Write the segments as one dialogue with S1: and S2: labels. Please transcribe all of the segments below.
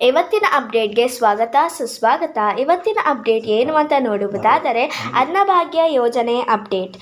S1: ಇವತ್ತಿನ ಅಪ್ಡೇಟ್ಗೆ ಸ್ವಾಗತ ಸುಸ್ವಾಗತ. ಇವತ್ತಿನ ಅಪ್ಡೇಟ್ ಏನು ಅಂತ ನೋಡುವುದಾದರೆ ಅನ್ನಭಾಗ್ಯ ಯೋಜನೆ ಅಪ್ಡೇಟ್.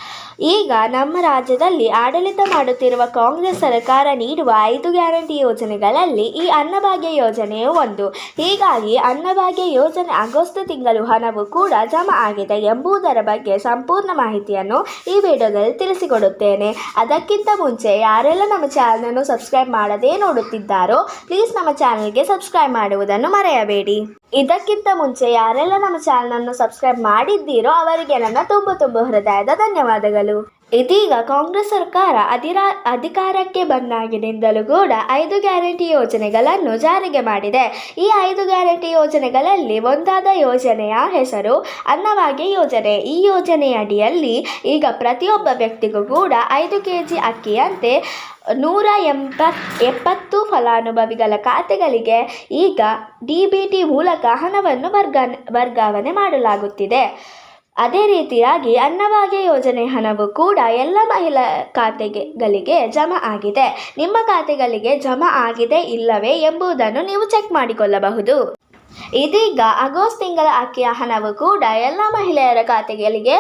S1: ಈಗ ನಮ್ಮ ರಾಜ್ಯದಲ್ಲಿ ಆಡಳಿತ ಮಾಡುತ್ತಿರುವ ಕಾಂಗ್ರೆಸ್ ಸರ್ಕಾರ ನೀಡುವ 5 ಗ್ಯಾರಂಟಿ ಯೋಜನೆಗಳಲ್ಲಿ ಈ ಅನ್ನಭಾಗ್ಯ ಯೋಜನೆಯು ಒಂದು. ಹೀಗಾಗಿ ಅನ್ನಭಾಗ್ಯ ಯೋಜನೆ ಆಗಸ್ಟ್ ತಿಂಗಳು ಹಣವು ಕೂಡ ಜಮಾ ಆಗಿದೆ ಎಂಬುದರ ಬಗ್ಗೆ ಸಂಪೂರ್ಣ ಮಾಹಿತಿಯನ್ನು ಈ ವಿಡಿಯೋದಲ್ಲಿ ತಿಳಿಸಿಕೊಡುತ್ತೇನೆ. ಅದಕ್ಕಿಂತ ಮುಂಚೆ ಯಾರೆಲ್ಲ ನಮ್ಮ ಚಾನಲನ್ನು ಸಬ್ಸ್ಕ್ರೈಬ್ ಮಾಡದೇ ನೋಡುತ್ತಿದ್ದಾರೋ ಪ್ಲೀಸ್ ನಮ್ಮ ಚಾನಲ್ಗೆ ಸಬ್ಸ್ಕ್ರೈಬ್ ಮಾಡುವುದನ್ನು ಮರೆಯಬೇಡಿ. ಇದಕ್ಕಿಂತ ಮುಂಚೆ ಯಾರೆಲ್ಲ ನಮ್ಮ ಚಾನಲನ್ನು ಸಬ್ಸ್ಕ್ರೈಬ್ ಮಾಡಿದ್ದೀರೋ ಅವರಿಗೆ ನನ್ನ ತುಂಬ ಹೃದಯದ ಧನ್ಯವಾದಗಳು. ಇದೀಗ ಕಾಂಗ್ರೆಸ್ ಸರ್ಕಾರ ಅಧಿಕಾರಕ್ಕೆ ಬಂದಾಗಿನಿಂದಲೂ ಕೂಡ 5 ಗ್ಯಾರಂಟಿ ಯೋಜನೆಗಳನ್ನು ಜಾರಿಗೆ ಮಾಡಿದೆ. ಈ 5 ಗ್ಯಾರಂಟಿ ಯೋಜನೆಗಳಲ್ಲಿ ಒಂದಾದ ಯೋಜನೆಯ ಹೆಸರು ಅನ್ನಭಾಗ್ಯ ಯೋಜನೆ. ಈ ಯೋಜನೆಯಡಿಯಲ್ಲಿ ಈಗ ಪ್ರತಿಯೊಬ್ಬ ವ್ಯಕ್ತಿಗೂ ಕೂಡ 5 kg ಅಕ್ಕಿಯಂತೆ 170 ಫಲಾನುಭವಿಗಳ ಖಾತೆಗಳಿಗೆ ಈಗ DBT ಮೂಲಕ ಹಣವನ್ನು ವರ್ಗಾವಣೆ ಮಾಡಲಾಗುತ್ತಿದೆ. ಅದೇ ರೀತಿಯಾಗಿ ಅನ್ನಭಾಗ್ಯ ಯೋಜನೆ ಹಣವು ಕೂಡ ಎಲ್ಲ ಮಹಿಳಾ ಖಾತೆಗಳಿಗೆ ಜಮಾ ಆಗಿದೆ. ನಿಮ್ಮ ಖಾತೆಗಳಿಗೆ ಜಮಾ ಆಗಿದೆ ಇಲ್ಲವೇ ಎಂಬುದನ್ನು ನೀವು ಚೆಕ್ ಮಾಡಿಕೊಳ್ಳಬಹುದು. ಇದೀಗ ಆಗಸ್ಟ್ ತಿಂಗಳ ಅಕ್ಕಿಯ ಹಣವು ಕೂಡ ಎಲ್ಲ ಮಹಿಳೆಯರ ಖಾತೆಗಳಿಗೆ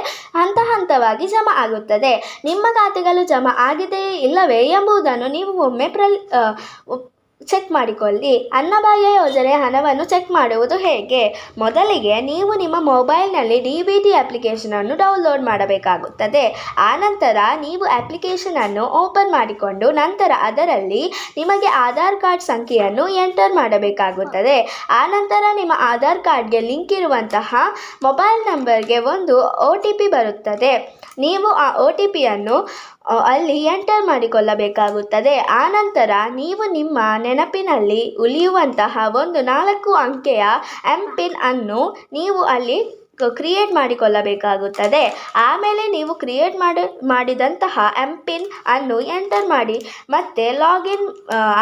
S1: ಹಂತವಾಗಿ ಜಮಾ ಆಗುತ್ತದೆ. ನಿಮ್ಮ ಖಾತೆಗಳು ಜಮಾ ಆಗಿದೆಯೇ ಇಲ್ಲವೇ ಎಂಬುದನ್ನು ನೀವು ಒಮ್ಮೆ ಚೆಕ್ ಮಾಡಿಕೊಳ್ಳಿ. ಅನ್ನಭಾಗ್ಯ ಯೋಜನೆ ಹಣವನ್ನು ಚೆಕ್ ಮಾಡುವುದು ಹೇಗೆ? ಮೊದಲಿಗೆ ನೀವು ನಿಮ್ಮ ಮೊಬೈಲ್ನಲ್ಲಿ DBT ಅಪ್ಲಿಕೇಶನನ್ನು ಡೌನ್ಲೋಡ್ ಮಾಡಬೇಕಾಗುತ್ತದೆ. ಆನಂತರ ನೀವು ಅಪ್ಲಿಕೇಶನನ್ನು ಓಪನ್ ಮಾಡಿಕೊಂಡು ನಂತರ ಅದರಲ್ಲಿ ನಿಮಗೆ ಆಧಾರ್ ಕಾರ್ಡ್ ಸಂಖ್ಯೆಯನ್ನು ಎಂಟರ್ ಮಾಡಬೇಕಾಗುತ್ತದೆ. ಆನಂತರ ನಿಮ್ಮ ಆಧಾರ್ ಕಾರ್ಡ್ಗೆ ಲಿಂಕ್ ಇರುವಂತಹ ಮೊಬೈಲ್ ನಂಬರ್ಗೆ ಒಂದು OTP ಬರುತ್ತದೆ. ನೀವು ಆ OTPಯನ್ನು ಅಲ್ಲಿ ಎಂಟರ್ ಮಾಡಿಕೊಳ್ಳಬೇಕಾಗುತ್ತದೆ. ಆನಂತರ ನೀವು ನಿಮ್ಮ ನೆನಪಿನಲ್ಲಿ ಉಳಿಯುವಂತಹ ಒಂದು 4 ಅಂಕೆಯ MPIN ಅನ್ನು ನೀವು ಅಲ್ಲಿ ಕ್ರಿಯೇಟ್ ಮಾಡಿಕೊಳ್ಳಬೇಕಾಗುತ್ತದೆ. ಆಮೇಲೆ ನೀವು ಕ್ರಿಯೇಟ್ ಮಾಡಿದಂತಹ MPIN ಅನ್ನು ಎಂಟರ್ ಮಾಡಿ ಮತ್ತೆ ಲಾಗಿನ್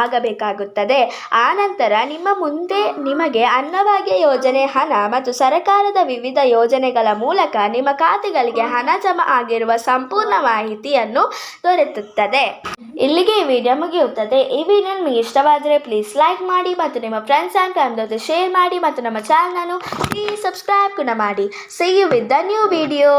S1: ಆಗಬೇಕಾಗುತ್ತದೆ. ಆನಂತರ ನಿಮ್ಮ ಮುಂದೆ ನಿಮಗೆ ಅನ್ನಭಾಗ್ಯ ಯೋಜನೆ ಹಣ ಮತ್ತು ಸರ್ಕಾರದ ವಿವಿಧ ಯೋಜನೆಗಳ ಮೂಲಕ ನಿಮ್ಮ ಖಾತೆಗಳಿಗೆ ಹಣ ಜಮಾ ಆಗಿರುವ ಸಂಪೂರ್ಣ ಮಾಹಿತಿಯನ್ನು ದೊರೆಯುತ್ತದೆ. ಇಲ್ಲಿಗೆ ಈ ವಿಡಿಯೋ ಮುಗಿಯುತ್ತದೆ. ಈ ವಿಡಿಯೋ ನಿಮಗೆ ಇಷ್ಟವಾದರೆ ಪ್ಲೀಸ್ ಲೈಕ್ ಮಾಡಿ ಮತ್ತು ನಿಮ್ಮ ಫ್ರೆಂಡ್ಸ್ ಆ್ಯಂಡ್ ಫ್ಯಾಮಿಲಿ ಜೊತೆ ಶೇರ್ ಮಾಡಿ ಮತ್ತು ನಮ್ಮ ಚಾನಲನ್ನು ಪ್ಲೀಸ್ ಸಬ್ಸ್ಕ್ರೈಬ್ ಕೂಡ ಮಾಡಿ. See you with the new video.